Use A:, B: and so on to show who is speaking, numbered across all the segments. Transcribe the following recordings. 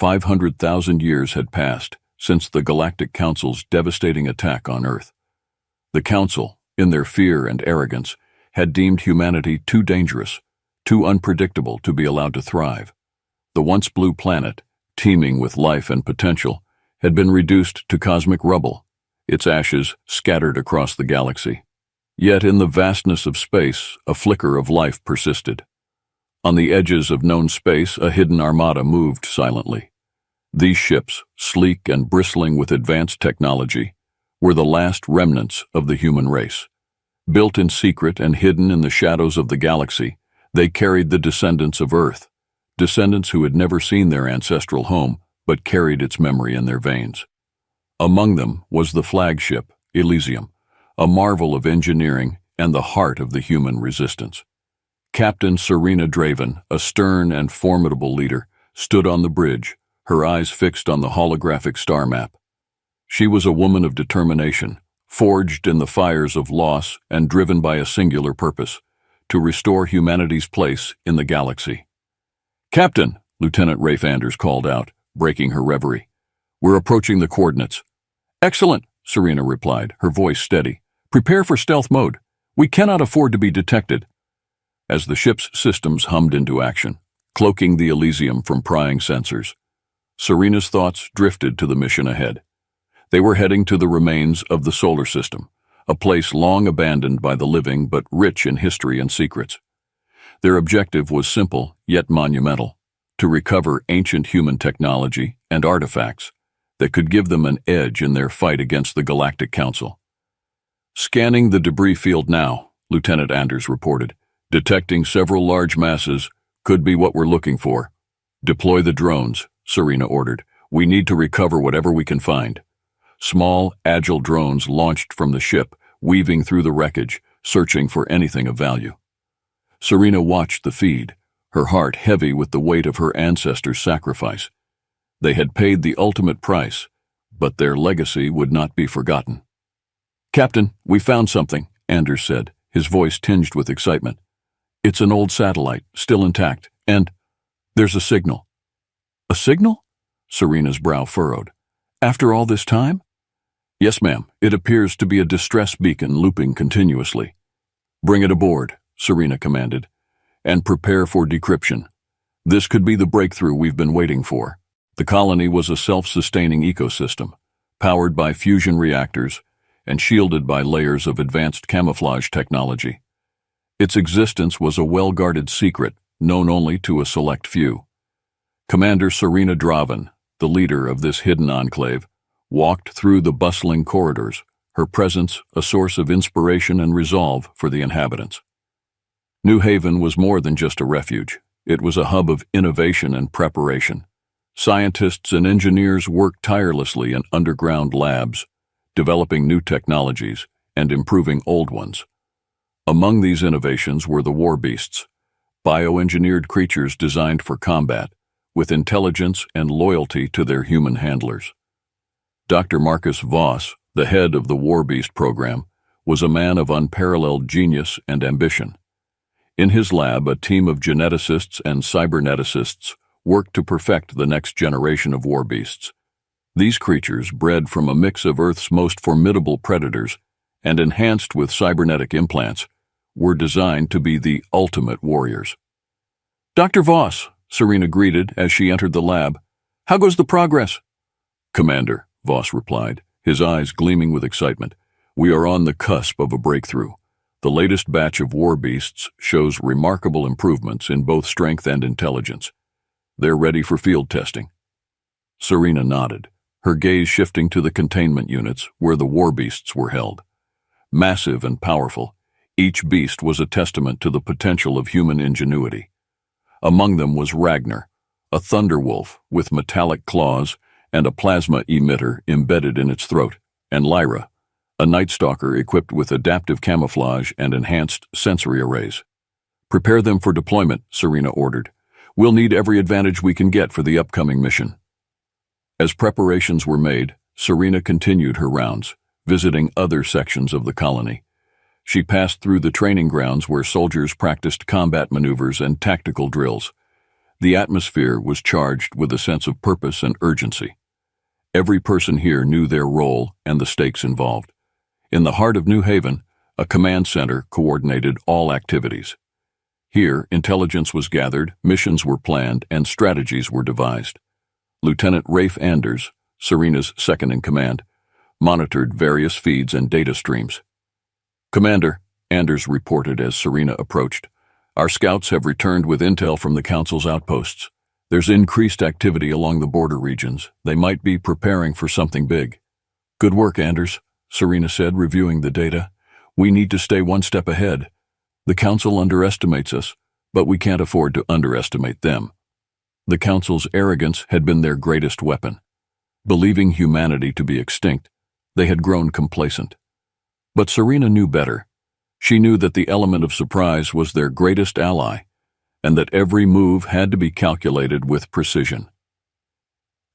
A: 500,000 years had passed since the Galactic Council's devastating attack on Earth. The Council, in their fear and arrogance, had deemed humanity too dangerous, too unpredictable to be allowed to thrive. The once blue planet, teeming with life and potential, had been reduced to cosmic rubble, its ashes scattered across the galaxy. Yet in the vastness of space, a flicker of life persisted. On the edges of known space, a hidden armada moved silently. These ships, sleek and bristling with advanced technology, were the last remnants of the human race. Built in secret and hidden in the shadows of the galaxy, they carried the descendants of Earth, descendants who had never seen their ancestral home but carried its memory in their veins. Among them was the flagship, Elysium, a marvel of engineering and the heart of the human resistance. Captain Serena Draven, a stern and formidable leader, stood on the bridge, her eyes fixed on the holographic star map. She was a woman of determination, forged in the fires of loss and driven by a singular purpose, to restore humanity's place in the galaxy. "Captain," Lieutenant Rafe Anders called out, breaking her reverie. "We're approaching the coordinates." "Excellent," Serena replied, her voice steady. "Prepare for stealth mode. We cannot afford to be detected." As the ship's systems hummed into action, cloaking the Elysium from prying sensors, Serena's thoughts drifted to the mission ahead. They were heading to the remains of the solar system, a place long abandoned by the living but rich in history and secrets. Their objective was simple yet monumental: to recover ancient human technology and artifacts that could give them an edge in their fight against the Galactic Council. "Scanning the debris field now," Lieutenant Anders reported. "Detecting several large masses. Could be what we're looking for." "Deploy the drones," Serena ordered. "We need to recover whatever we can find." Small, agile drones launched from the ship, weaving through the wreckage, searching for anything of value. Serena watched the feed, her heart heavy with the weight of her ancestors' sacrifice. They had paid the ultimate price, but their legacy would not be forgotten. "Captain, we found something," Anders said, his voice tinged with excitement. "It's an old satellite, still intact, and there's a signal." "A signal?" Serena's brow furrowed. "After all this time?" "Yes, ma'am. It appears to be a distress beacon looping continuously." "Bring it aboard," Serena commanded, "and prepare for decryption. This could be the breakthrough we've been waiting for." The colony was a self-sustaining ecosystem, powered by fusion reactors and shielded by layers of advanced camouflage technology. Its existence was a well-guarded secret, known only to a select few. Commander Serena Draven, the leader of this hidden enclave, walked through the bustling corridors, her presence a source of inspiration and resolve for the inhabitants. New Haven was more than just a refuge. It was a hub of innovation and preparation. Scientists and engineers worked tirelessly in underground labs, developing new technologies and improving old ones. Among these innovations were the war beasts, bioengineered creatures designed for combat, with intelligence and loyalty to their human handlers. Dr. Marcus Voss, the head of the War Beast program, was a man of unparalleled genius and ambition. In his lab, a team of geneticists and cyberneticists worked to perfect the next generation of war beasts. These creatures, bred from a mix of Earth's most formidable predators and enhanced with cybernetic implants, were designed to be the ultimate warriors. "Dr. Voss," Serena greeted as she entered the lab. "How goes the progress?" "Commander," Voss replied, his eyes gleaming with excitement, "we are on the cusp of a breakthrough. The latest batch of war beasts shows remarkable improvements in both strength and intelligence. They're ready for field testing." Serena nodded, her gaze shifting to the containment units where the war beasts were held. Massive and powerful, each beast was a testament to the potential of human ingenuity. Among them was Ragnar, a thunder wolf with metallic claws and a plasma emitter embedded in its throat, and Lyra, a night stalker equipped with adaptive camouflage and enhanced sensory arrays. "Prepare them for deployment," Serena ordered. "We'll need every advantage we can get for the upcoming mission." As preparations were made, Serena continued her rounds, visiting other sections of the colony. She passed through the training grounds where soldiers practiced combat maneuvers and tactical drills. The atmosphere was charged with a sense of purpose and urgency. Every person here knew their role and the stakes involved. In the heart of New Haven, a command center coordinated all activities. Here, intelligence was gathered, missions were planned, and strategies were devised. Lieutenant Rafe Anders, Serena's second-in-command, monitored various feeds and data streams. "Commander," Anders reported as Serena approached, "our scouts have returned with intel from the Council's outposts. There's increased activity along the border regions. They might be preparing for something big." "Good work, Anders," Serena said, reviewing the data. "We need to stay one step ahead. The Council underestimates us, but we can't afford to underestimate them." The Council's arrogance had been their greatest weapon. Believing humanity to be extinct, they had grown complacent. But Serena knew better. She knew that the element of surprise was their greatest ally, and that every move had to be calculated with precision.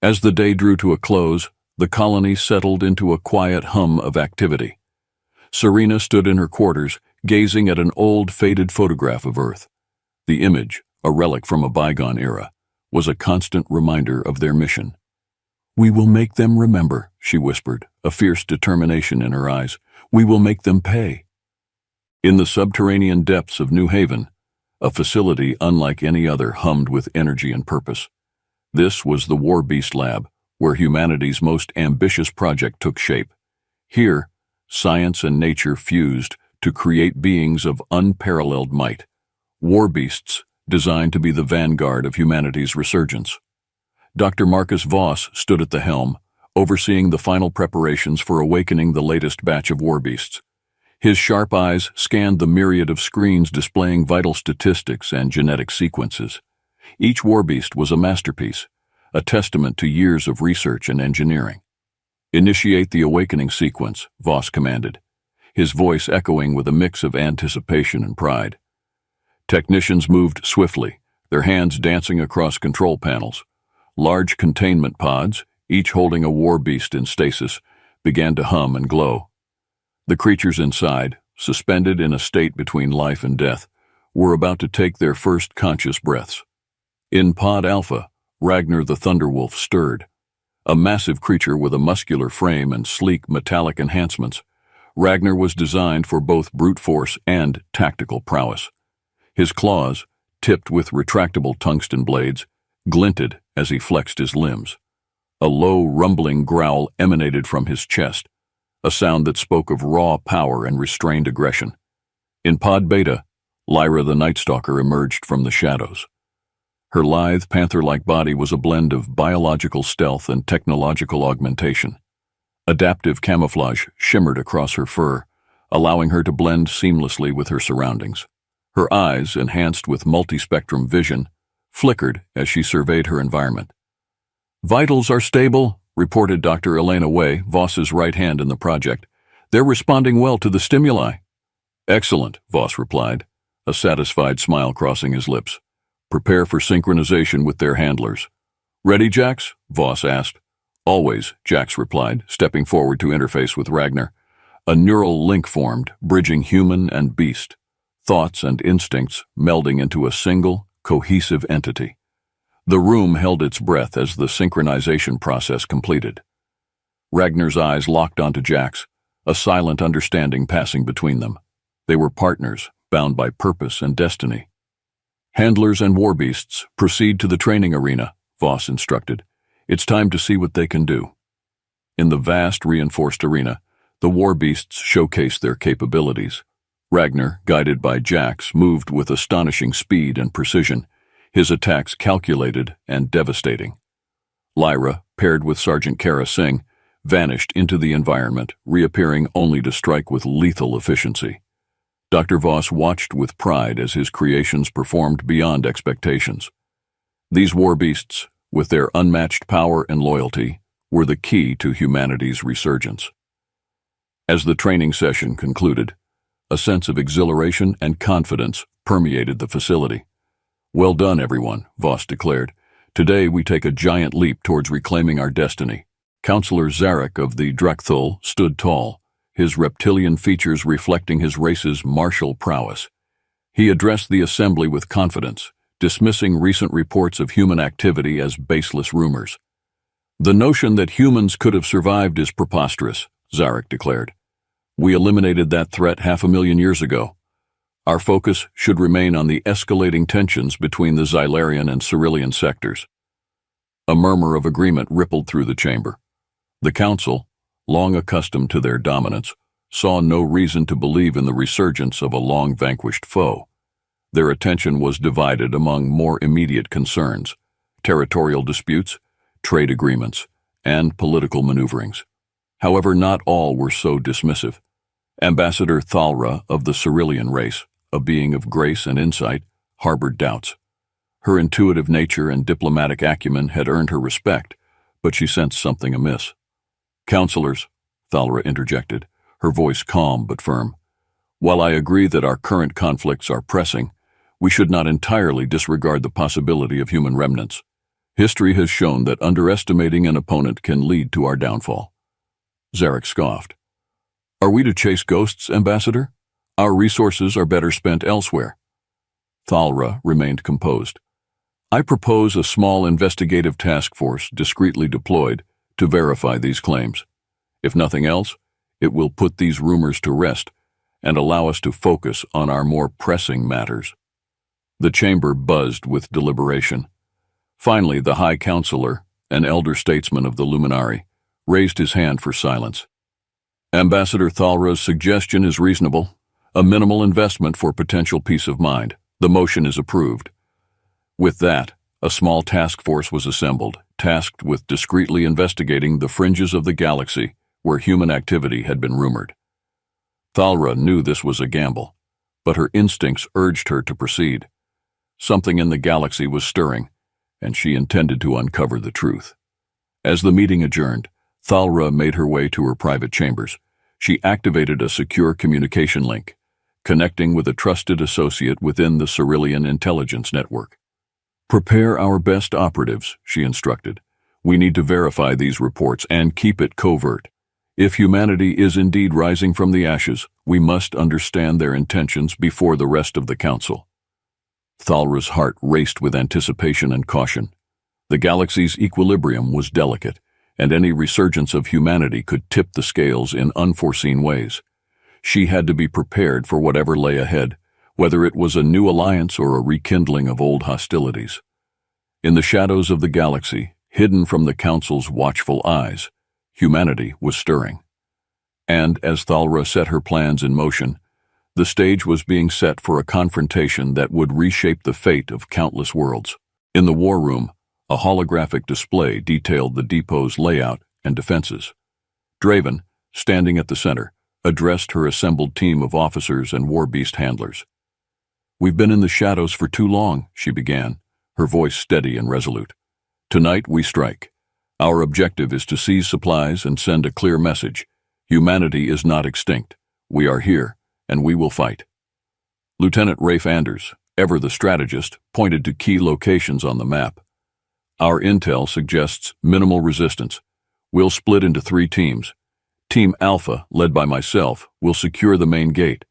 A: As the day drew to a close, the colony settled into a quiet hum of activity. Serena stood in her quarters, gazing at an old, faded photograph of Earth. The image, a relic from a bygone era, was a constant reminder of their mission. "We will make them remember," she whispered, a fierce determination in her eyes. "We will make them pay." In the subterranean depths of New Haven, a facility unlike any other hummed with energy and purpose. This was the War Beast Lab, where humanity's most ambitious project took shape. Here, science and nature fused to create beings of unparalleled might. War beasts, designed to be the vanguard of humanity's resurgence. Dr. Marcus Voss stood at the helm, overseeing the final preparations for awakening the latest batch of war beasts. His sharp eyes scanned the myriad of screens displaying vital statistics and genetic sequences. Each war beast was a masterpiece, a testament to years of research and engineering. "Initiate the awakening sequence," Voss commanded, his voice echoing with a mix of anticipation and pride. Technicians moved swiftly, their hands dancing across control panels. Large containment pods, each holding a war beast in stasis, began to hum and glow. The creatures inside, suspended in a state between life and death, were about to take their first conscious breaths. In Pod Alpha, Ragnar the Thunderwolf stirred. A massive creature with a muscular frame and sleek metallic enhancements, Ragnar was designed for both brute force and tactical prowess. His claws, tipped with retractable tungsten blades, glinted as he flexed his limbs. A low, rumbling growl emanated from his chest, a sound that spoke of raw power and restrained aggression. In Pod Beta, Lyra the Night Stalker emerged from the shadows. Her lithe, panther-like body was a blend of biological stealth and technological augmentation. Adaptive camouflage shimmered across her fur, allowing her to blend seamlessly with her surroundings. Her eyes, enhanced with multispectrum vision, flickered as she surveyed her environment. "Vitals are stable," reported Dr. Elena Way, Voss's right hand in the project. "They're responding well to the stimuli." "Excellent," Voss replied, a satisfied smile crossing his lips. "Prepare for synchronization with their handlers." "Ready, Jax?" Voss asked. "Always," Jax replied, stepping forward to interface with Ragnar. A neural link formed, bridging human and beast, thoughts and instincts melding into a single, cohesive entity. The room held its breath as the synchronization process completed. Ragnar's eyes locked onto Jax, a silent understanding passing between them. They were partners, bound by purpose and destiny. "Handlers and war beasts, proceed to the training arena," Voss instructed. "It's time to see what they can do." In the vast, reinforced arena, the war beasts showcased their capabilities. Ragnar, guided by Jax, moved with astonishing speed and precision, his attacks calculated and devastating. Lyra, paired with Sergeant Kara Singh, vanished into the environment, reappearing only to strike with lethal efficiency. Dr. Voss watched with pride as his creations performed beyond expectations. These war beasts, with their unmatched power and loyalty, were the key to humanity's resurgence. As the training session concluded, a sense of exhilaration and confidence permeated the facility. "Well done, everyone," Voss declared. "Today we take a giant leap towards reclaiming our destiny." Counselor Zarek of the Drakthul stood tall, his reptilian features reflecting his race's martial prowess. He addressed the assembly with confidence, dismissing recent reports of human activity as baseless rumors. "The notion that humans could have survived is preposterous," Zarek declared. "We eliminated that threat 500,000 years ago. Our focus should remain on the escalating tensions between the Xylarian and Cerulean sectors." A murmur of agreement rippled through the chamber. The Council, long accustomed to their dominance, saw no reason to believe in the resurgence of a long-vanquished foe. Their attention was divided among more immediate concerns: territorial disputes, trade agreements, and political maneuverings. However, not all were so dismissive. Ambassador Thalra of the Cerulean race, a being of grace and insight, harbored doubts. Her intuitive nature and diplomatic acumen had earned her respect, but she sensed something amiss. "Counselors," Thalra interjected, her voice calm but firm, "while I agree that our current conflicts are pressing, we should not entirely disregard the possibility of human remnants. History has shown that underestimating an opponent can lead to our downfall." Zarek scoffed. "Are we to chase ghosts, Ambassador? Our resources are better spent elsewhere." Thalra remained composed. "I propose a small investigative task force discreetly deployed to verify these claims. If nothing else, it will put these rumors to rest and allow us to focus on our more pressing matters." The chamber buzzed with deliberation. Finally, the High Counselor, an elder statesman of the Luminari, raised his hand for silence. "Ambassador Thalra's suggestion is reasonable. A minimal investment for potential peace of mind. The motion is approved." With that, a small task force was assembled, tasked with discreetly investigating the fringes of the galaxy where human activity had been rumored. Thalra knew this was a gamble, but her instincts urged her to proceed. Something in the galaxy was stirring, and she intended to uncover the truth. As the meeting adjourned, Thalra made her way to her private chambers. She activated a secure communication link, connecting with a trusted associate within the Cerulean intelligence network. "Prepare our best operatives," she instructed. "We need to verify these reports and keep it covert. If humanity is indeed rising from the ashes, we must understand their intentions before the rest of the Council." Thalra's heart raced with anticipation and caution. The galaxy's equilibrium was delicate, and any resurgence of humanity could tip the scales in unforeseen ways. She had to be prepared for whatever lay ahead, whether it was a new alliance or a rekindling of old hostilities. In the shadows of the galaxy, hidden from the Council's watchful eyes, humanity was stirring. And as Thalra set her plans in motion, the stage was being set for a confrontation that would reshape the fate of countless worlds. In the war room, a holographic display detailed the depot's layout and defenses. Draven, standing at the center, addressed her assembled team of officers and warbeast handlers. "We've been in the shadows for too long," she began, her voice steady and resolute. "Tonight we strike. Our objective is to seize supplies and send a clear message. Humanity is not extinct. We are here, and we will fight." Lieutenant Rafe Anders, ever the strategist, pointed to key locations on the map. "Our intel suggests minimal resistance. We'll split into 3 teams. Team Alpha, led by myself, will secure the main gate.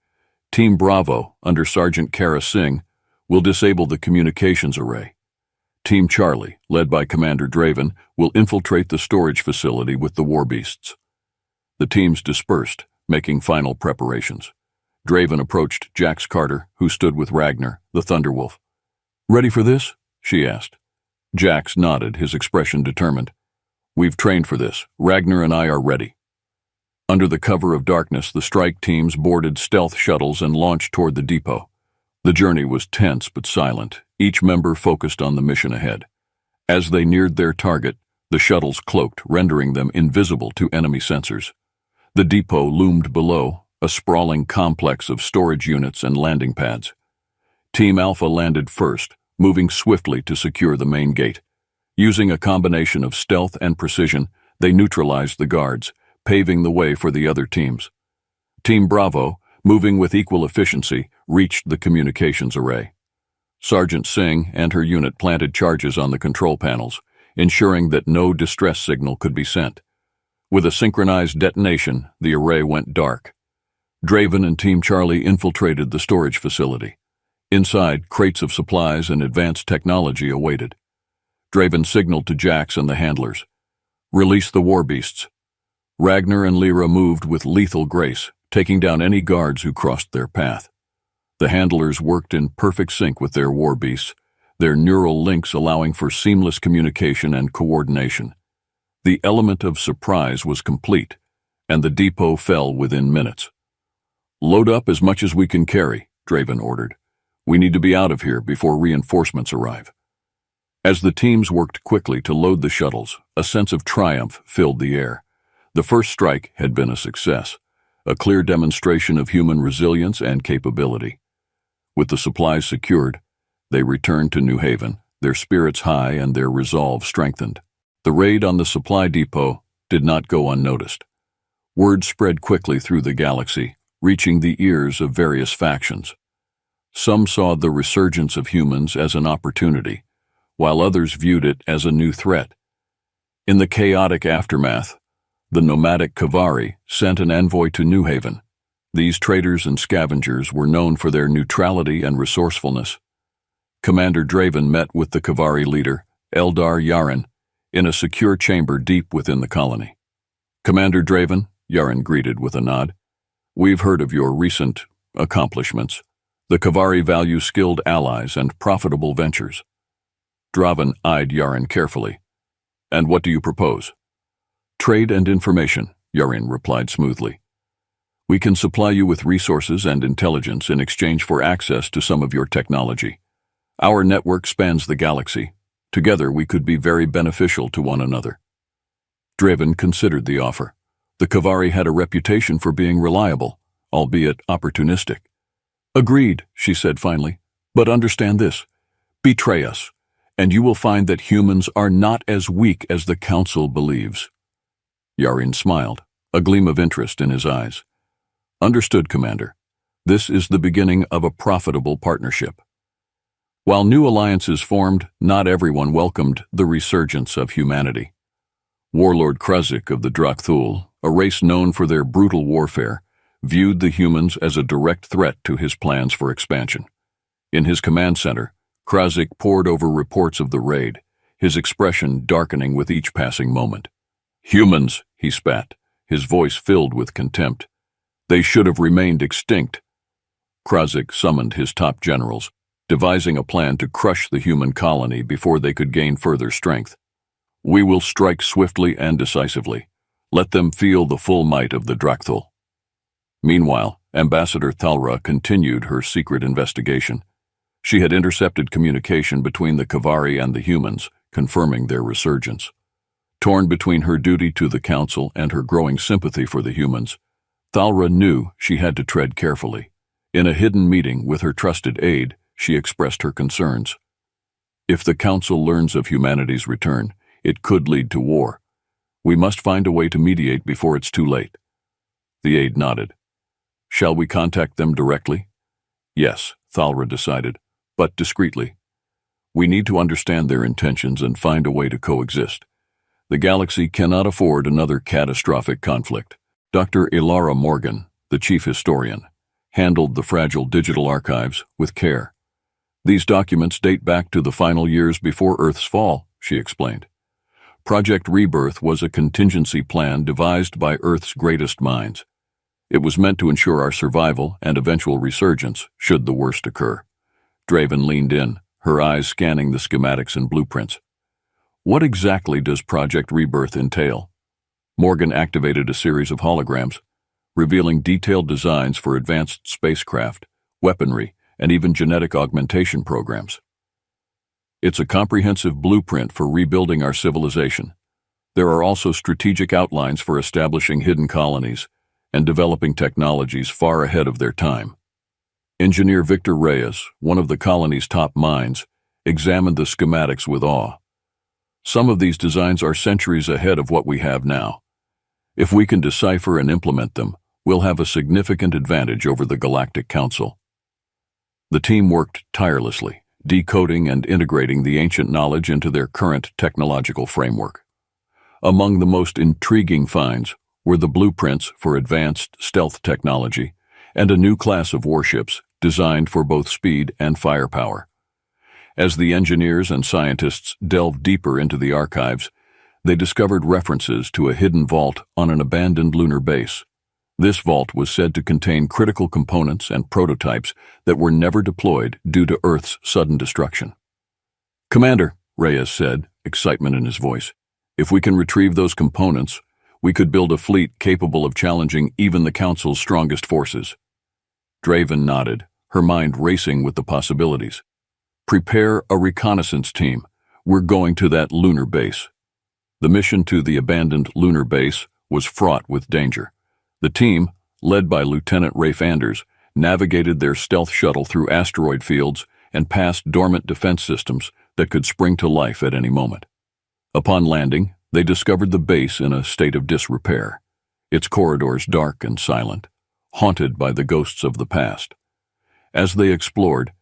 A: Team Bravo, under Sergeant Kara Singh, will disable the communications array. Team Charlie, led by Commander Draven, will infiltrate the storage facility with the warbeasts." The teams dispersed, making final preparations. Draven approached Jax Carter, who stood with Ragnar, the Thunderwolf. "Ready for this?" she asked. Jax nodded, his expression determined. "We've trained for this. Ragnar and I are ready." Under the cover of darkness, the strike teams boarded stealth shuttles and launched toward the depot. The journey was tense but silent, each member focused on the mission ahead. As they neared their target, the shuttles cloaked, rendering them invisible to enemy sensors. The depot loomed below, a sprawling complex of storage units and landing pads. Team Alpha landed first, moving swiftly to secure the main gate. Using a combination of stealth and precision, they neutralized the guards, paving the way for the other teams. Team Bravo, moving with equal efficiency, reached the communications array. Sergeant Singh and her unit planted charges on the control panels, ensuring that no distress signal could be sent. With a synchronized detonation, the array went dark. Draven and Team Charlie infiltrated the storage facility. Inside, crates of supplies and advanced technology awaited. Draven signaled to Jax and the handlers. Release the war beasts. Ragnar and Lyra moved with lethal grace, taking down any guards who crossed their path. The handlers worked in perfect sync with their war beasts, their neural links allowing for seamless communication and coordination. The element of surprise was complete, and the depot fell within minutes. Load up as much as we can carry, Draven ordered. We need to be out of here before reinforcements arrive. As the teams worked quickly to load the shuttles, a sense of triumph filled the air. The first strike had been a success, a clear demonstration of human resilience and capability. With the supplies secured, they returned to New Haven, their spirits high and their resolve strengthened. The raid on the supply depot did not go unnoticed. Word spread quickly through the galaxy, reaching the ears of various factions. Some saw the resurgence of humans as an opportunity, while others viewed it as a new threat. In the chaotic aftermath, the nomadic Kavari sent an envoy to New Haven. These traders and scavengers were known for their neutrality and resourcefulness. Commander Draven met with the Kavari leader, Eldar Yaren, in a secure chamber deep within the colony. Commander Draven, Yaren greeted with a nod. We've heard of your recent accomplishments. The Kavari value skilled allies and profitable ventures. Draven eyed Yaren carefully. And what do you propose? Trade and information, Yaren replied smoothly. We can supply you with resources and intelligence in exchange for access to some of your technology. Our network spans the galaxy. Together we could be very beneficial to one another. Draven considered the offer. The Kavari had a reputation for being reliable, albeit opportunistic. Agreed, she said finally, but understand this. Betray us, and you will find that humans are not as weak as the Council believes. Yaren smiled, a gleam of interest in his eyes. Understood, Commander. This is the beginning of a profitable partnership. While new alliances formed, not everyone welcomed the resurgence of humanity. Warlord Kruzik of the Drakthul, a race known for their brutal warfare, viewed the humans as a direct threat to his plans for expansion. In his command center, Kruzik pored over reports of the raid, his expression darkening with each passing moment. Humans, he spat, his voice filled with contempt. They should have remained extinct. Kruzik summoned his top generals, devising a plan to crush the human colony before they could gain further strength. We will strike swiftly and decisively. Let them feel the full might of the Drakthul. Meanwhile, Ambassador Thalra continued her secret investigation. She had intercepted communication between the Kavari and the humans, confirming their resurgence. Torn between her duty to the Council and her growing sympathy for the humans, Thalra knew she had to tread carefully. In a hidden meeting with her trusted aide, she expressed her concerns. If the Council learns of humanity's return, it could lead to war. We must find a way to mediate before it's too late. The aide nodded. Shall we contact them directly? Yes, Thalra decided, but discreetly. We need to understand their intentions and find a way to coexist. The galaxy cannot afford another catastrophic conflict. Dr. Ilara Morgan, the chief historian, handled the fragile digital archives with care. These documents date back to the final years before Earth's fall, she explained. Project Rebirth was a contingency plan devised by Earth's greatest minds. It was meant to ensure our survival and eventual resurgence should the worst occur. Draven leaned in, her eyes scanning the schematics and blueprints. What exactly does Project Rebirth entail? Morgan activated a series of holograms, revealing detailed designs for advanced spacecraft, weaponry, and even genetic augmentation programs. It's a comprehensive blueprint for rebuilding our civilization. There are also strategic outlines for establishing hidden colonies and developing technologies far ahead of their time. Engineer Victor Reyes, one of the colony's top minds, examined the schematics with awe. Some of these designs are centuries ahead of what we have now. If we can decipher and implement them, we'll have a significant advantage over the Galactic Council. The team worked tirelessly, decoding and integrating the ancient knowledge into their current technological framework. Among the most intriguing finds were the blueprints for advanced stealth technology and a new class of warships designed for both speed and firepower. As the engineers and scientists delved deeper into the archives, they discovered references to a hidden vault on an abandoned lunar base. This vault was said to contain critical components and prototypes that were never deployed due to Earth's sudden destruction. "Commander," Reyes said, excitement in his voice, "if we can retrieve those components, we could build a fleet capable of challenging even the Council's strongest forces." Draven nodded, her mind racing with the possibilities. "Prepare a reconnaissance team. We're going to that lunar base." The mission to the abandoned lunar base was fraught with danger. The team, led by Lieutenant Rafe Anders, navigated their stealth shuttle through asteroid fields and past dormant defense systems that could spring to life at any moment. Upon landing, they discovered the base in a state of disrepair, its corridors dark and silent, haunted by the ghosts of the past. As they explored,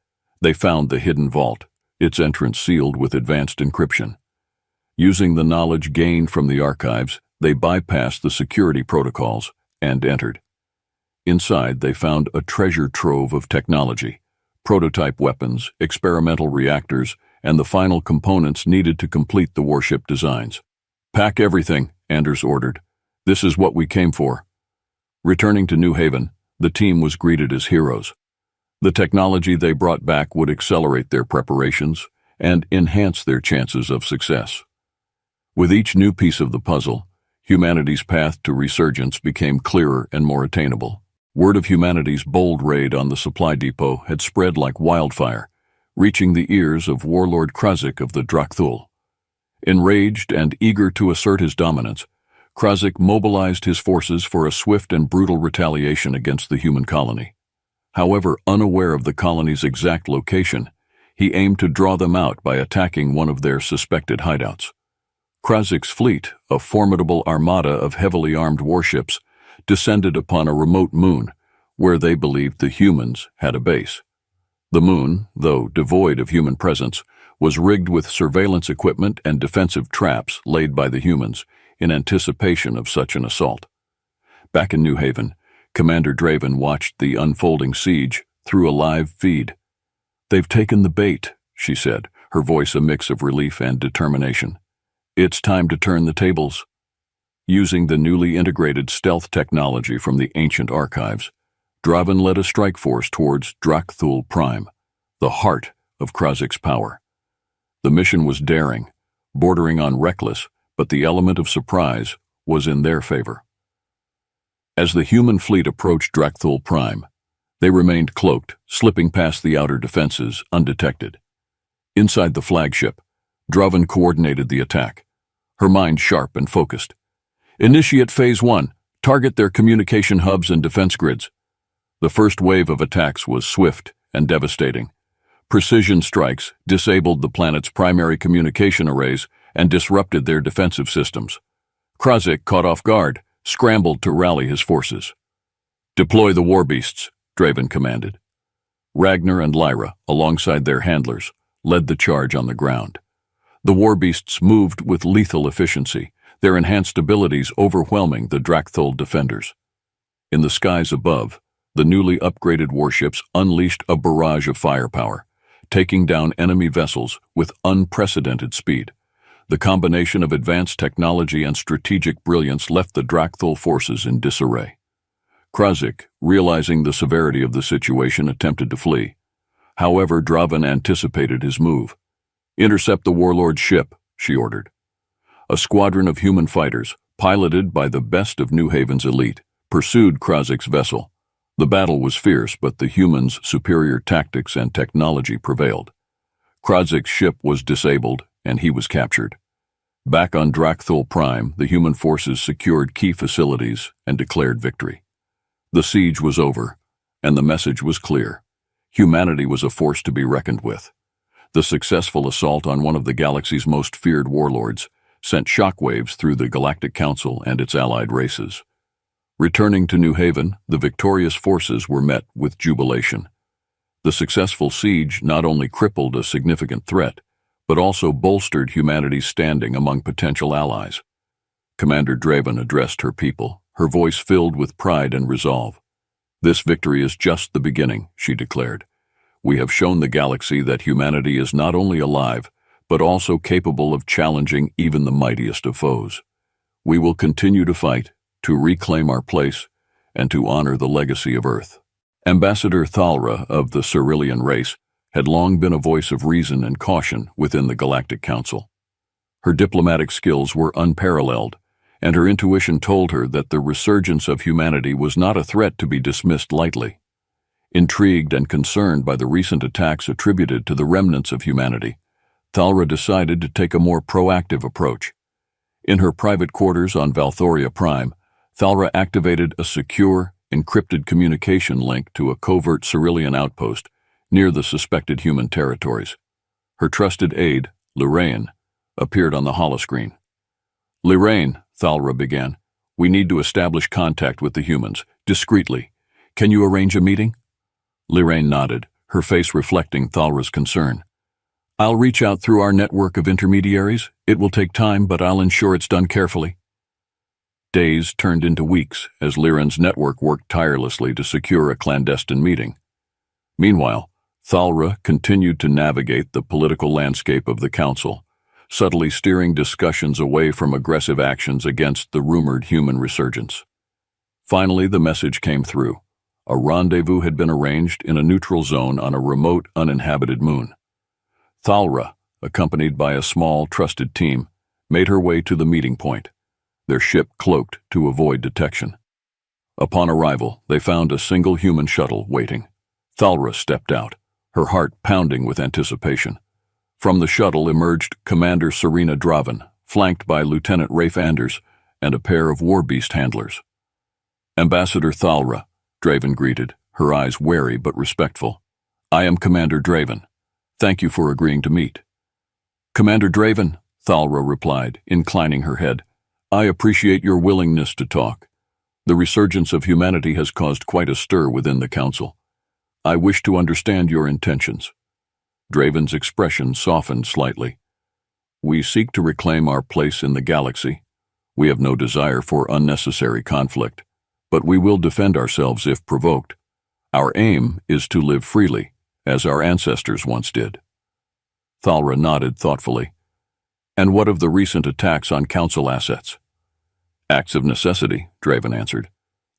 A: they found the hidden vault, its entrance sealed with advanced encryption. Using the knowledge gained from the archives, they bypassed the security protocols and entered. Inside, they found a treasure trove of technology, prototype weapons, experimental reactors, and the final components needed to complete the warship designs. "Pack everything," Anders ordered. "This is what we came for." Returning to New Haven, the team was greeted as heroes. The technology they brought back would accelerate their preparations and enhance their chances of success. With each new piece of the puzzle, humanity's path to resurgence became clearer and more attainable. Word of humanity's bold raid on the supply depot had spread like wildfire, reaching the ears of Warlord Krazik of the Drakthul. Enraged and eager to assert his dominance, Krazik mobilized his forces for a swift and brutal retaliation against the human colony. However, unaware of the colony's exact location, he aimed to draw them out by attacking one of their suspected hideouts. Krazik's fleet, a formidable armada of heavily armed warships, descended upon a remote moon where they believed the humans had a base. The moon, though devoid of human presence, was rigged with surveillance equipment and defensive traps laid by the humans in anticipation of such an assault. Back in New Haven, Commander Draven watched the unfolding siege through a live feed. "They've taken the bait," she said, her voice a mix of relief and determination. "It's time to turn the tables." Using the newly integrated stealth technology from the ancient archives, Draven led a strike force towards Drakthul Prime, the heart of Krazik's power. The mission was daring, bordering on reckless, but the element of surprise was in their favor. As the human fleet approached Drakthul Prime, they remained cloaked, slipping past the outer defenses undetected. Inside the flagship, Draven coordinated the attack, her mind sharp and focused. "Initiate Phase 1. Target their communication hubs and defense grids." The first wave of attacks was swift and devastating. Precision strikes disabled the planet's primary communication arrays and disrupted their defensive systems. Krazik, caught off guard, scrambled to rally his forces. "Deploy the war beasts," Draven commanded. Ragnar and Lyra, alongside their handlers, led the charge on the ground. The war beasts moved with lethal efficiency, their enhanced abilities overwhelming the Drakthul defenders. In the skies above, the newly upgraded warships unleashed a barrage of firepower, taking down enemy vessels with unprecedented speed. The combination of advanced technology and strategic brilliance left the Drakthul forces in disarray. Krazik, realizing the severity of the situation, attempted to flee. However, Draven anticipated his move. "Intercept the warlord's ship," she ordered. A squadron of human fighters, piloted by the best of New Haven's elite, pursued Krazik's vessel. The battle was fierce, but the humans' superior tactics and technology prevailed. Krazik's ship was disabled, and he was captured. Back on Drakthul Prime, the human forces secured key facilities and declared victory. The siege was over, and the message was clear. Humanity was a force to be reckoned with. The successful assault on one of the galaxy's most feared warlords sent shockwaves through the Galactic Council and its allied races. Returning to New Haven, the victorious forces were met with jubilation. The successful siege not only crippled a significant threat, but also bolstered humanity's standing among potential allies. Commander Draven addressed her people, her voice filled with pride and resolve. This victory is just the beginning, she declared. We have shown the galaxy that humanity is not only alive, but also capable of challenging even the mightiest of foes. We will continue to fight, to reclaim our place, and to honor the legacy of Earth. Ambassador Thalra of the Cerulean race had long been a voice of reason and caution within the Galactic Council. Her diplomatic skills were unparalleled, and her intuition told her that the resurgence of humanity was not a threat to be dismissed lightly. Intrigued and concerned by the recent attacks attributed to the remnants of humanity, Thalra decided to take a more proactive approach. In her private quarters on Valthoria Prime, Thalra activated a secure, encrypted communication link to a covert Cerulean outpost near the suspected human territories. Her trusted aide, Lorraine, appeared on the holoscreen. "Lorraine," Thalra began, "we need to establish contact with the humans, discreetly. Can you arrange a meeting?" Lorraine nodded, her face reflecting Thalra's concern. "I'll reach out through our network of intermediaries. It will take time, but I'll ensure it's done carefully." Days turned into weeks as Liren's network worked tirelessly to secure a clandestine meeting. Meanwhile, Thalra continued to navigate the political landscape of the Council, subtly steering discussions away from aggressive actions against the rumored human resurgence. Finally, the message came through. A rendezvous had been arranged in a neutral zone on a remote, uninhabited moon. Thalra, accompanied by a small, trusted team, made her way to the meeting point, their ship cloaked to avoid detection. Upon arrival, they found a single human shuttle waiting. Thalra stepped out, her heart pounding with anticipation. From the shuttle emerged Commander Serena Draven, flanked by Lieutenant Rafe Anders and a pair of war beast handlers. "Ambassador Thalra," Draven greeted, her eyes wary but respectful. "I am Commander Draven. Thank you for agreeing to meet." "Commander Draven," Thalra replied, inclining her head, "I appreciate your willingness to talk. The resurgence of humanity has caused quite a stir within the Council. I wish to understand your intentions." Draven's expression softened slightly. "We seek to reclaim our place in the galaxy. We have no desire for unnecessary conflict, but we will defend ourselves if provoked. Our aim is to live freely, as our ancestors once did." Thalra nodded thoughtfully. "And what of the recent attacks on Council assets?" "Acts of necessity," Draven answered.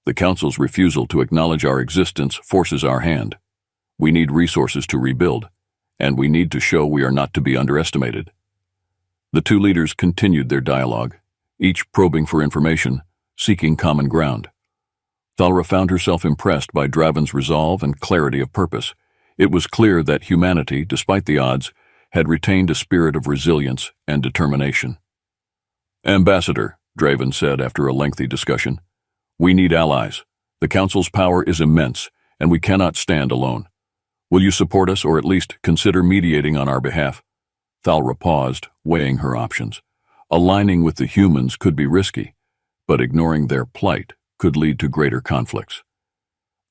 A: "The Council's refusal to acknowledge our existence forces our hand. We need resources to rebuild, and we need to show we are not to be underestimated." The two leaders continued their dialogue, each probing for information, seeking common ground. Thalra found herself impressed by Draven's resolve and clarity of purpose. It was clear that humanity, despite the odds, had retained a spirit of resilience and determination. "Ambassador," Draven said after a lengthy discussion, "we need allies. The Council's power is immense, and we cannot stand alone. Will you support us or at least consider mediating on our behalf?" Thalra paused, weighing her options. Aligning with the humans could be risky, but ignoring their plight could lead to greater conflicts.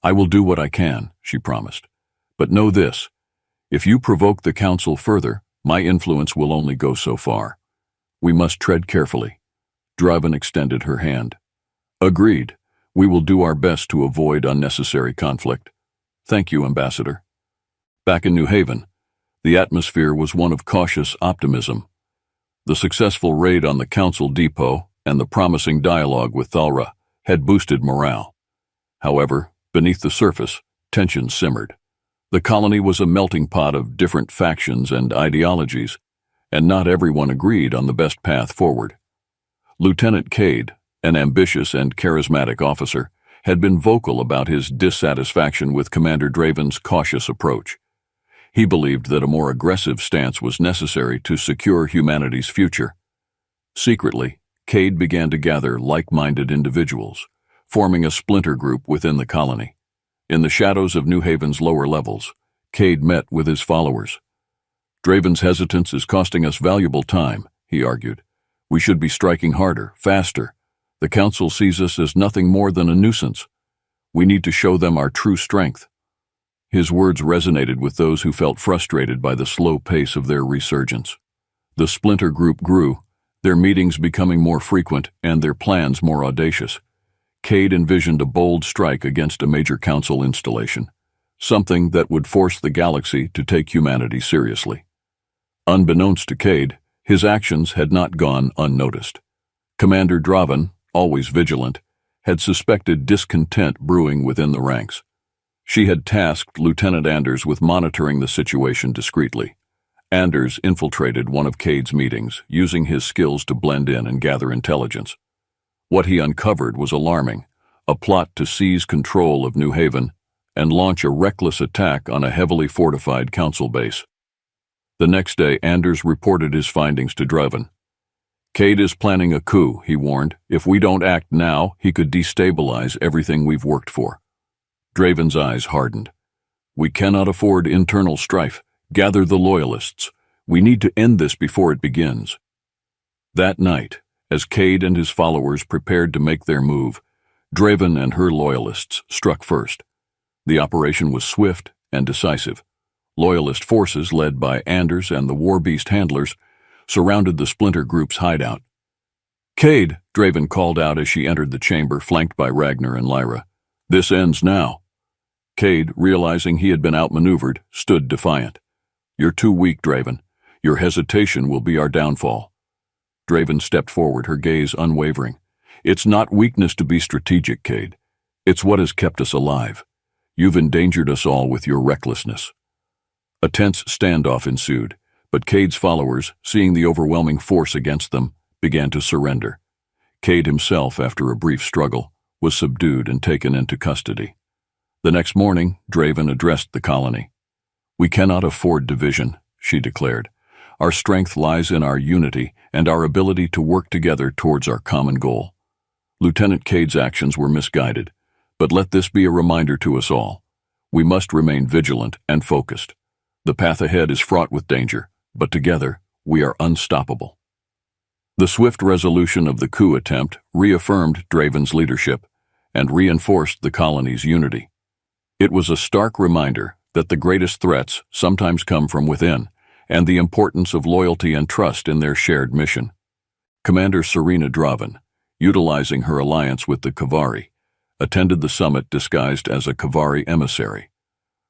A: "I will do what I can," she promised. "But know this, if you provoke the Council further, my influence will only go so far. We must tread carefully." Draven extended her hand. "Agreed. We will do our best to avoid unnecessary conflict. Thank you, Ambassador." Back in New Haven, the atmosphere was one of cautious optimism. The successful raid on the Council depot and the promising dialogue with Thalra had boosted morale. However, beneath the surface, tension simmered. The colony was a melting pot of different factions and ideologies, and not everyone agreed on the best path forward. Lieutenant Cade, an ambitious and charismatic officer, had been vocal about his dissatisfaction with Commander Draven's cautious approach. He believed that a more aggressive stance was necessary to secure humanity's future. Secretly, Cade began to gather like-minded individuals, forming a splinter group within the colony. In the shadows of New Haven's lower levels, Cade met with his followers. "Draven's hesitance is costing us valuable time," he argued. "We should be striking harder, faster. The Council sees us as nothing more than a nuisance. We need to show them our true strength." His words resonated with those who felt frustrated by the slow pace of their resurgence. The splinter group grew, their meetings becoming more frequent and their plans more audacious. Cade envisioned a bold strike against a major council installation, something that would force the galaxy to take humanity seriously. Unbeknownst to Cade, his actions had not gone unnoticed. Commander Draven, always vigilant, had suspected discontent brewing within the ranks. She had tasked Lieutenant Anders with monitoring the situation discreetly. Anders infiltrated one of Cade's meetings, using his skills to blend in and gather intelligence. What he uncovered was alarming, a plot to seize control of New Haven and launch a reckless attack on a heavily fortified council base. The next day, Anders reported his findings to Draven. Cade is planning a coup, he warned. If we don't act now, he could destabilize everything we've worked for. Draven's eyes hardened. We cannot afford internal strife. Gather the loyalists. We need to end this before it begins. That night, as Cade and his followers prepared to make their move, Draven and her loyalists struck first. The operation was swift and decisive. Loyalist forces, led by Anders and the War Beast handlers, surrounded the splinter group's hideout. "Cade," Draven called out as she entered the chamber, flanked by Ragnar and Lyra. "This ends now." Cade, realizing he had been outmaneuvered, stood defiant. "You're too weak, Draven. Your hesitation will be our downfall." Draven stepped forward, her gaze unwavering. "It's not weakness to be strategic, Cade. It's what has kept us alive. You've endangered us all with your recklessness." A tense standoff ensued, but Cade's followers, seeing the overwhelming force against them, began to surrender. Cade himself, after a brief struggle, was subdued and taken into custody. The next morning, Draven addressed the colony. "We cannot afford division," she declared. "Our strength lies in our unity and our ability to work together towards our common goal." Lieutenant Cade's actions were misguided, but let this be a reminder to us all. We must remain vigilant and focused. The path ahead is fraught with danger, but together we are unstoppable. The swift resolution of the coup attempt reaffirmed Draven's leadership and reinforced the colony's unity. It was a stark reminder that the greatest threats sometimes come from within, and the importance of loyalty and trust in their shared mission. Commander Serena Draven, utilizing her alliance with the Kavari, attended the summit disguised as a Kavari emissary.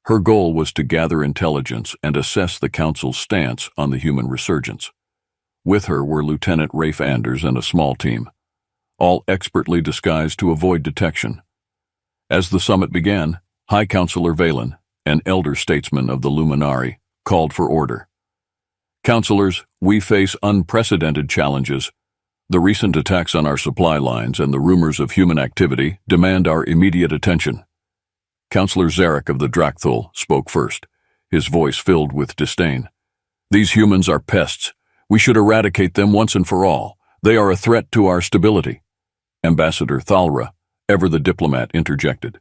A: Her goal was to gather intelligence and assess the Council's stance on the human resurgence. With her were Lieutenant Rafe Anders and a small team, all expertly disguised to avoid detection. As the summit began, High Counselor Valen, an elder statesman of the Luminari, called for order. "Counselors, we face unprecedented challenges. The recent attacks on our supply lines and the rumors of human activity demand our immediate attention." Counselor Zarek of the Drakthul spoke first, his voice filled with disdain. "These humans are pests. We should eradicate them once and for all. They are a threat to our stability." Ambassador Thalra, ever the diplomat, interjected.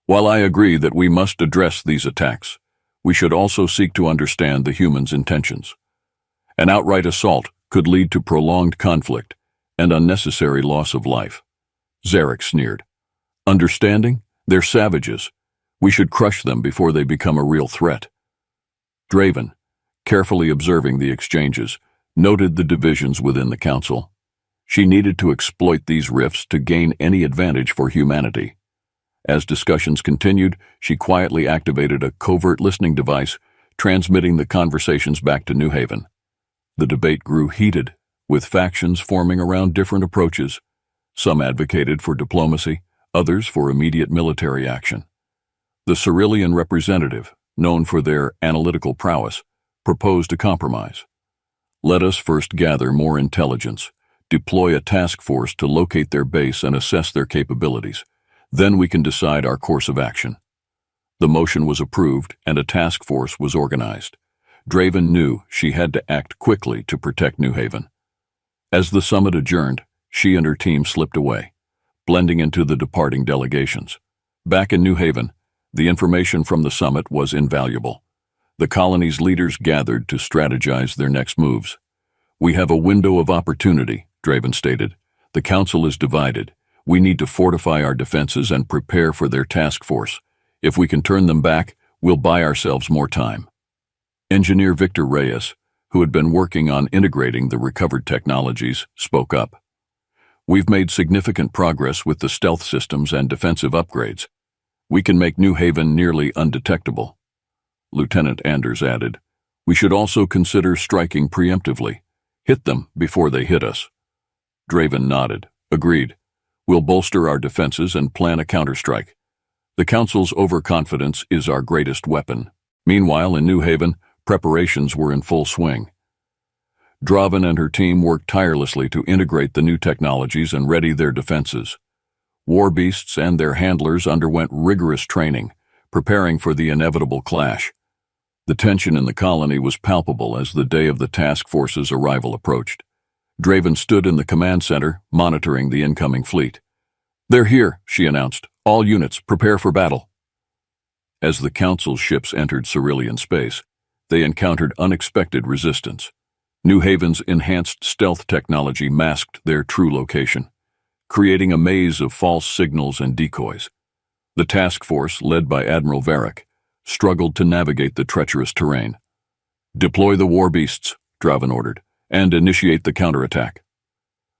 A: "While I agree that we must address these attacks, we should also seek to understand the humans' intentions. An outright assault could lead to prolonged conflict and unnecessary loss of life." Zarek sneered. "Understanding? They're savages. We should crush them before they become a real threat." Draven, carefully observing the exchanges, noted the divisions within the Council. She needed to exploit these rifts to gain any advantage for humanity. As discussions continued, she quietly activated a covert listening device, transmitting the conversations back to New Haven. The debate grew heated, with factions forming around different approaches. Some advocated for diplomacy, others for immediate military action. The Cerulean representative, known for their analytical prowess, proposed a compromise. "Let us first gather more intelligence, deploy a task force to locate their base and assess their capabilities. Then we can decide our course of action." The motion was approved and a task force was organized. Draven knew she had to act quickly to protect New Haven. As the summit adjourned, she and her team slipped away, blending into the departing delegations. Back in New Haven, the information from the summit was invaluable. The colony's leaders gathered to strategize their next moves. "We have a window of opportunity," Draven stated. "The Council is divided. We need to fortify our defenses and prepare for their task force. If we can turn them back, we'll buy ourselves more time." Engineer Victor Reyes, who had been working on integrating the recovered technologies, spoke up. We've made significant progress with the stealth systems and defensive upgrades. We can make New Haven nearly undetectable. Lieutenant Anders added, we should also consider striking preemptively. Hit them before they hit us. Draven nodded. Agreed. We'll bolster our defenses and plan a counterstrike. The Council's overconfidence is our greatest weapon. Meanwhile, in New Haven, preparations were in full swing. Draven and her team worked tirelessly to integrate the new technologies and ready their defenses. War beasts and their handlers underwent rigorous training, preparing for the inevitable clash. The tension in the colony was palpable as the day of the task force's arrival approached. Draven stood in the command center, monitoring the incoming fleet. They're here, she announced. All units, prepare for battle. As the Council's ships entered Cerulean space, they encountered unexpected resistance. New Haven's enhanced stealth technology masked their true location, creating a maze of false signals and decoys. The task force, led by Admiral Varric, struggled to navigate the treacherous terrain. Deploy the war beasts, Draven ordered, and initiate the counterattack.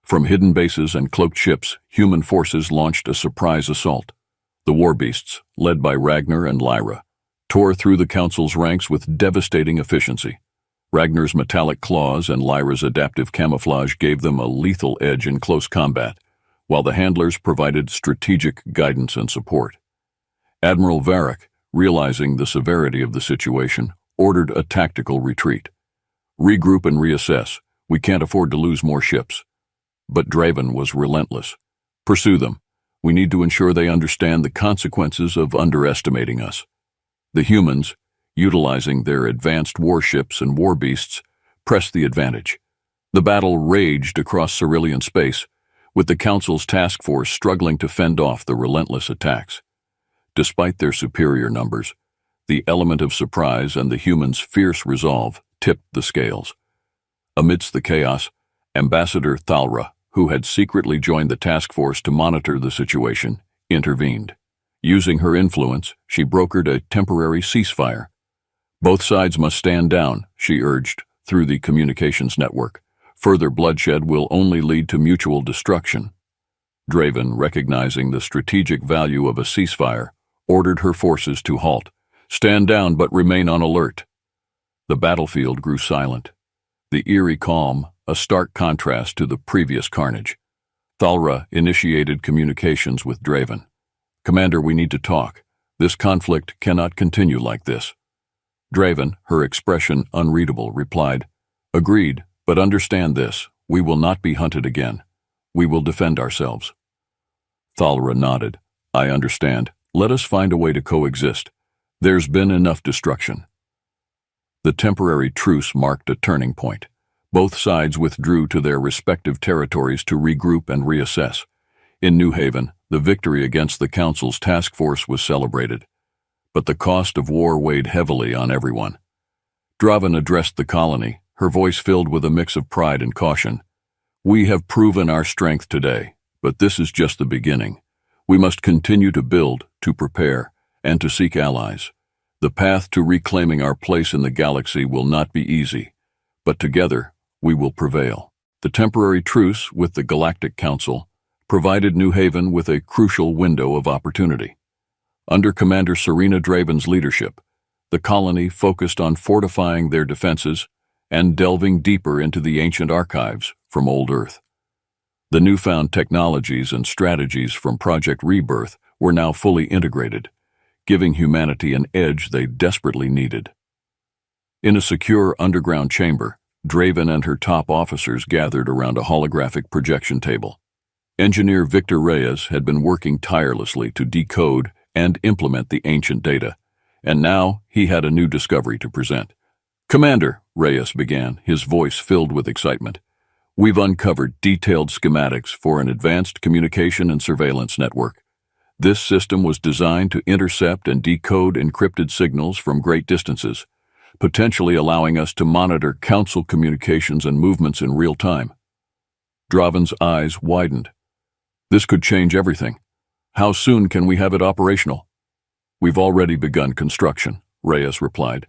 A: From hidden bases and cloaked ships, human forces launched a surprise assault. The war beasts, led by Ragnar and Lyra, tore through the Council's ranks with devastating efficiency. Ragnar's metallic claws and Lyra's adaptive camouflage gave them a lethal edge in close combat, while the handlers provided strategic guidance and support. Admiral Varric, realizing the severity of the situation, ordered a tactical retreat. Regroup and reassess. We can't afford to lose more ships. But Draven was relentless. Pursue them. We need to ensure they understand the consequences of underestimating us. The humans, utilizing their advanced warships and war beasts, pressed the advantage. The battle raged across Cerulean space, with the Council's task force struggling to fend off the relentless attacks. Despite their superior numbers, the element of surprise and the humans' fierce resolve tipped the scales. Amidst the chaos, Ambassador Thalra, who had secretly joined the task force to monitor the situation, intervened. Using her influence, she brokered a temporary ceasefire. Both sides must stand down, she urged, through the communications network. Further bloodshed will only lead to mutual destruction. Draven, recognizing the strategic value of a ceasefire, ordered her forces to halt. Stand down but remain on alert. The battlefield grew silent. The eerie calm, a stark contrast to the previous carnage. Thalra initiated communications with Draven. Commander, we need to talk. This conflict cannot continue like this. Draven, her expression unreadable, replied, Agreed, but understand this. We will not be hunted again. We will defend ourselves. Thalra nodded. I understand. Let us find a way to coexist. There's been enough destruction. The temporary truce marked a turning point. Both sides withdrew to their respective territories to regroup and reassess. In New Haven, the victory against the Council's task force was celebrated. But the cost of war weighed heavily on everyone. Draven addressed the colony, her voice filled with a mix of pride and caution. We have proven our strength today, but this is just the beginning. We must continue to build, to prepare, and to seek allies. The path to reclaiming our place in the galaxy will not be easy, but together we will prevail. The temporary truce with the Galactic Council provided New Haven with a crucial window of opportunity. Under Commander Serena Draven's leadership, the colony focused on fortifying their defenses and delving deeper into the ancient archives from old Earth. The newfound technologies and strategies from Project Rebirth were now fully integrated, giving humanity an edge they desperately needed. In a secure underground chamber, Draven and her top officers gathered around a holographic projection table. Engineer Victor Reyes had been working tirelessly to decode and implement the ancient data, and now he had a new discovery to present. Commander, Reyes began, his voice filled with excitement, we've uncovered detailed schematics for an advanced communication and surveillance network. This system was designed to intercept and decode encrypted signals from great distances, potentially allowing us to monitor Council communications and movements in real time. Draven's eyes widened. This could change everything. How soon can we have it operational? We've already begun construction, Reyes replied.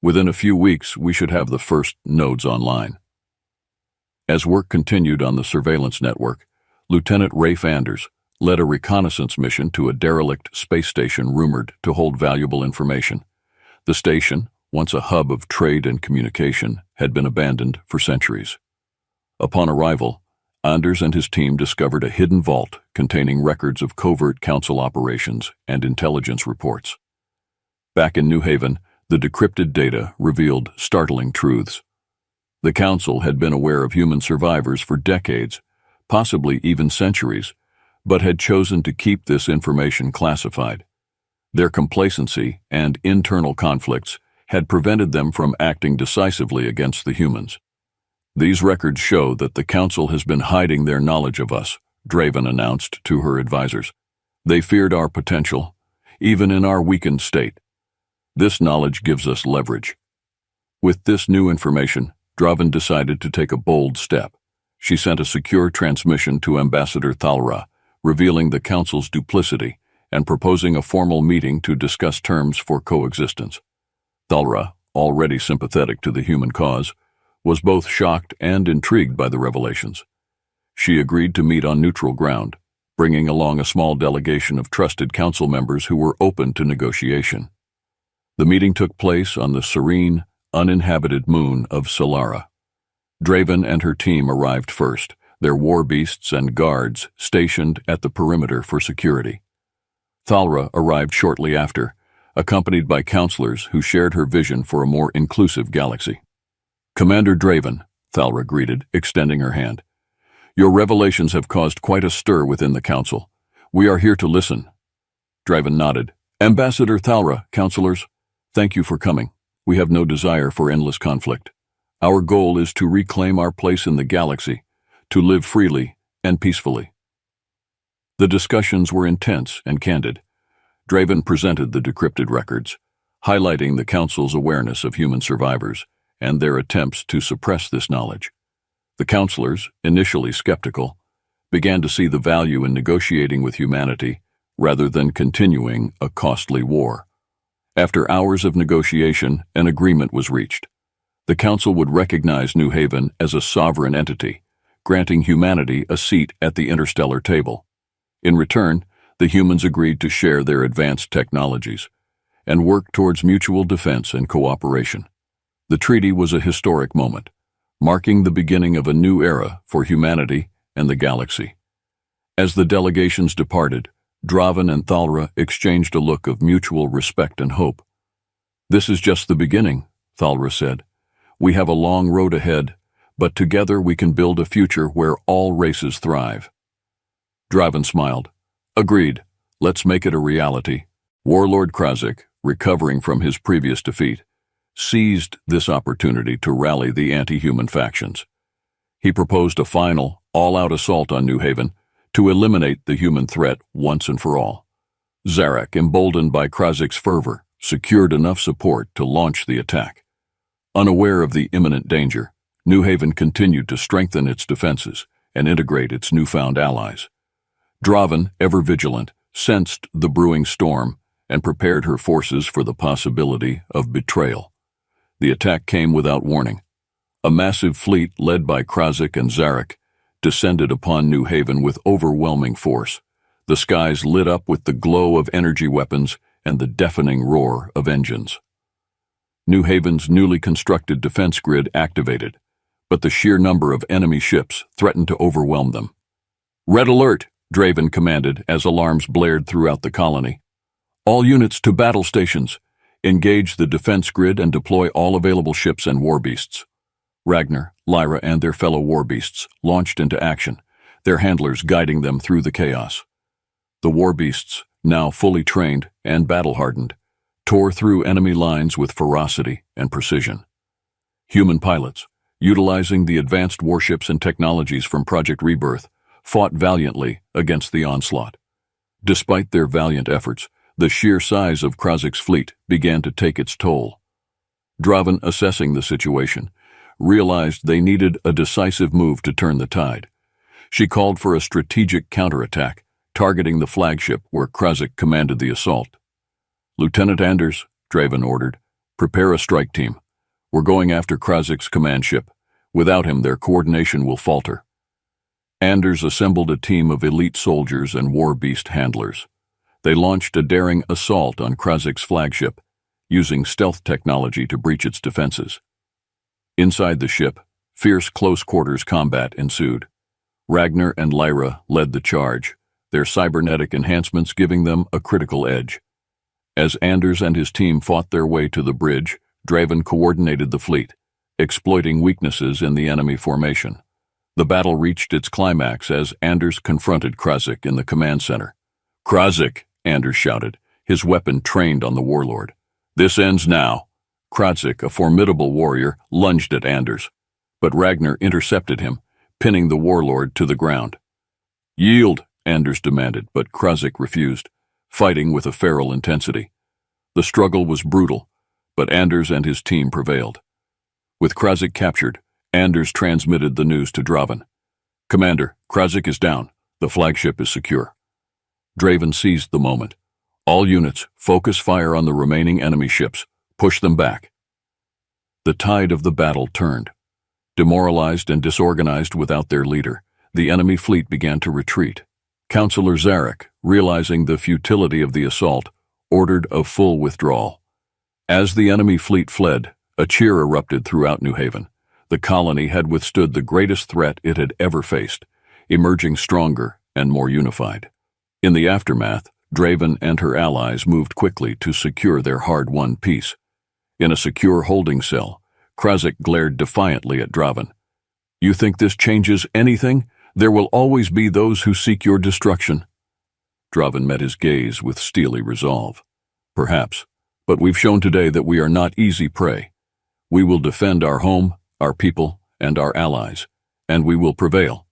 A: Within a few weeks, we should have the first nodes online. As work continued on the surveillance network, Lieutenant Rafe Anders led a reconnaissance mission to a derelict space station rumored to hold valuable information. The station, once a hub of trade and communication, had been abandoned for centuries. Upon arrival, Anders and his team discovered a hidden vault containing records of covert council operations and intelligence reports. Back in New Haven, the decrypted data revealed startling truths. The council had been aware of human survivors for decades, possibly even centuries, but had chosen to keep this information classified. Their complacency and internal conflicts had prevented them from acting decisively against the humans. These records show that the council has been hiding their knowledge of us, Draven announced to her advisors. They feared our potential, even in our weakened state. This knowledge gives us leverage. With this new information, Draven decided to take a bold step. She sent a secure transmission to Ambassador Thalra, revealing the council's duplicity and proposing a formal meeting to discuss terms for coexistence. Thalra, already sympathetic to the human cause, was both shocked and intrigued by the revelations. She agreed to meet on neutral ground, bringing along a small delegation of trusted council members who were open to negotiation. The meeting took place on the serene, uninhabited moon of Solara. Draven and her team arrived first, their war beasts and guards stationed at the perimeter for security. Thalra arrived shortly after, accompanied by counselors who shared her vision for a more inclusive galaxy. "Commander Draven," Thalra greeted, extending her hand. "Your revelations have caused quite a stir within the council. We are here to listen." Draven nodded. "Ambassador Thalra, counselors, thank you for coming. We have no desire for endless conflict. Our goal is to reclaim our place in the galaxy, to live freely and peacefully." The discussions were intense and candid. Draven presented the decrypted records, highlighting the Council's awareness of human survivors and their attempts to suppress this knowledge. The counselors, initially skeptical, began to see the value in negotiating with humanity rather than continuing a costly war. After hours of negotiation, an agreement was reached. The Council would recognize New Haven as a sovereign entity, granting humanity a seat at the interstellar table. In return, the humans agreed to share their advanced technologies and work towards mutual defense and cooperation. The treaty was a historic moment, marking the beginning of a new era for humanity and the galaxy. As the delegations departed, Draven and Thalra exchanged a look of mutual respect and hope. "This is just the beginning," Thalra said. "We have a long road ahead, but together we can build a future where all races thrive." Draven smiled. "Agreed. Let's make it a reality." Warlord Krazik, recovering from his previous defeat, seized this opportunity to rally the anti-human factions. He proposed a final, all-out assault on New Haven to eliminate the human threat once and for all. Zarak, emboldened by Krazik's fervor, secured enough support to launch the attack. Unaware of the imminent danger, New Haven continued to strengthen its defenses and integrate its newfound allies. Draven, ever vigilant, sensed the brewing storm and prepared her forces for the possibility of betrayal. The attack came without warning. A massive fleet led by Krazik and Zarak descended upon New Haven with overwhelming force. The skies lit up with the glow of energy weapons and the deafening roar of engines. New Haven's newly constructed defense grid activated, but the sheer number of enemy ships threatened to overwhelm them. "Red alert!" Draven commanded as alarms blared throughout the colony. "All units to battle stations. Engage the defense grid and deploy all available ships and war beasts." Ragnar, Lyra, and their fellow war beasts launched into action, their handlers guiding them through the chaos. The war beasts, now fully trained and battle-hardened, tore through enemy lines with ferocity and precision. Human pilots, utilizing the advanced warships and technologies from Project Rebirth, fought valiantly against the onslaught. Despite their valiant efforts, the sheer size of Krazik's fleet began to take its toll. Draven, assessing the situation, realized they needed a decisive move to turn the tide. She called for a strategic counterattack, targeting the flagship where Krazik commanded the assault. "Lieutenant Anders," Draven ordered, "prepare a strike team. We're going after Krazik's command ship. Without him, their coordination will falter." Anders assembled a team of elite soldiers and war beast handlers. They launched a daring assault on Krazik's flagship, using stealth technology to breach its defenses. Inside the ship, fierce close-quarters combat ensued. Ragnar and Lyra led the charge, their cybernetic enhancements giving them a critical edge. As Anders and his team fought their way to the bridge, Draven coordinated the fleet, exploiting weaknesses in the enemy formation. The battle reached its climax as Anders confronted Krazik in the command center. "Krazik," Anders shouted, his weapon trained on the warlord. "This ends now." Krazik, a formidable warrior, lunged at Anders, but Ragnar intercepted him, pinning the warlord to the ground. "Yield," Anders demanded, but Krazik refused, fighting with a feral intensity. The struggle was brutal, but Anders and his team prevailed. With Krazik captured, Anders transmitted the news to Draven. "Commander, Krazik is down. The flagship is secure." Draven seized the moment. "All units, focus fire on the remaining enemy ships. Push them back." The tide of the battle turned. Demoralized and disorganized without their leader, the enemy fleet began to retreat. Counselor Zarek, realizing the futility of the assault, ordered a full withdrawal. As the enemy fleet fled, a cheer erupted throughout New Haven. The colony had withstood the greatest threat it had ever faced, emerging stronger and more unified. In the aftermath, Draven and her allies moved quickly to secure their hard-won peace. In a secure holding cell, Krazik glared defiantly at Draven. "You think this changes anything? There will always be those who seek your destruction." Draven met his gaze with steely resolve. "Perhaps, but we've shown today that we are not easy prey. We will defend our home, our people, and our allies, and we will prevail."